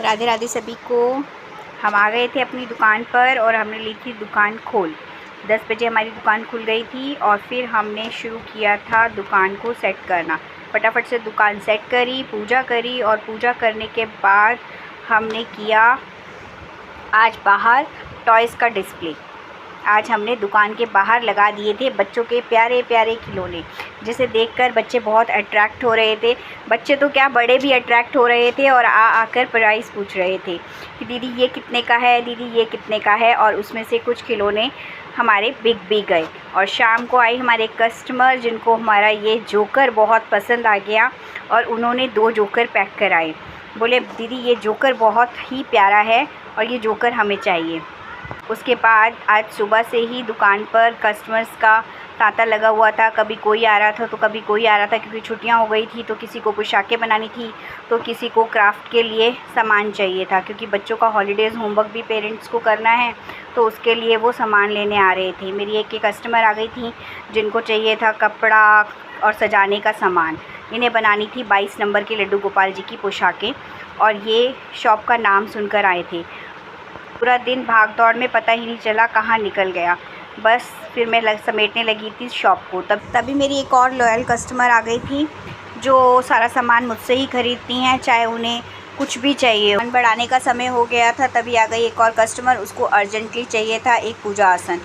राधे राधे सभी को। हम आ गए थे अपनी दुकान पर और हमने ली थी दुकान खोल। 10 बजे हमारी दुकान खुल गई थी और फिर हमने शुरू किया था दुकान को सेट करना। फटाफट से दुकान सेट करी, पूजा करी और पूजा करने के बाद हमने किया आज बाहर टॉयज़ का डिस्प्ले। आज हमने दुकान के बाहर लगा दिए थे बच्चों के प्यारे प्यारे खिलौने, जिसे देखकर बच्चे बहुत अट्रैक्ट हो रहे थे। बच्चे तो क्या, बड़े भी अट्रैक्ट हो रहे थे और आकर प्राइस पूछ रहे थे कि दीदी ये कितने का है, दीदी ये कितने का है। और उसमें से कुछ खिलौने हमारे बिक भी गए। और शाम को आई हमारे कस्टमर जिनको हमारा ये जोकर बहुत पसंद आ गया और उन्होंने 2 जोकर पैक कराए। बोले दीदी ये जोकर बहुत ही प्यारा है और ये जोकर हमें चाहिए। उसके बाद आज सुबह से ही दुकान पर कस्टमर्स का तांता लगा हुआ था। कभी कोई आ रहा था तो कभी कोई आ रहा था, क्योंकि छुट्टियां हो गई थी तो किसी को पोशाकें बनानी थी तो किसी को क्राफ्ट के लिए सामान चाहिए था, क्योंकि बच्चों का हॉलीडेज़ होमवर्क भी पेरेंट्स को करना है तो उसके लिए वो सामान लेने आ रहे थे। मेरी एक कस्टमर आ गई थी जिनको चाहिए था कपड़ा और सजाने का सामान। इन्हें बनानी थी 22 नंबर के लड्डू गोपाल जी की पोशाकें और ये शॉप का नाम सुनकर आए थे। पूरा दिन भाग दौड़ में पता ही नहीं चला कहाँ निकल गया। बस फिर मैं समेटने लगी थी शॉप को, तभी मेरी एक और लॉयल कस्टमर आ गई थी जो सारा सामान मुझसे ही ख़रीदती हैं, चाहे उन्हें कुछ भी चाहिए। मन बढ़ाने का समय हो गया था तभी आ गई एक और कस्टमर। उसको अर्जेंटली चाहिए था एक पूजा आसन।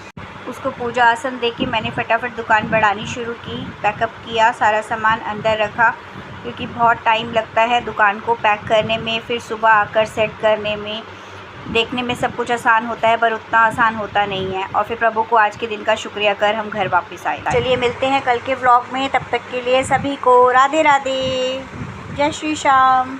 उसको पूजा आसन देके मैंने फटाफट दुकान बढ़ानी शुरू की। पैकअप किया, सारा सामान अंदर रखा, क्योंकि बहुत टाइम लगता है दुकान को पैक करने में, फिर सुबह आकर सेट करने में। देखने में सब कुछ आसान होता है पर उतना आसान होता नहीं है। और फिर प्रभु को आज के दिन का शुक्रिया कर हम घर वापस आए। चलिए मिलते हैं कल के व्लॉग में, तब तक के लिए सभी को राधे राधे, जय श्री श्याम।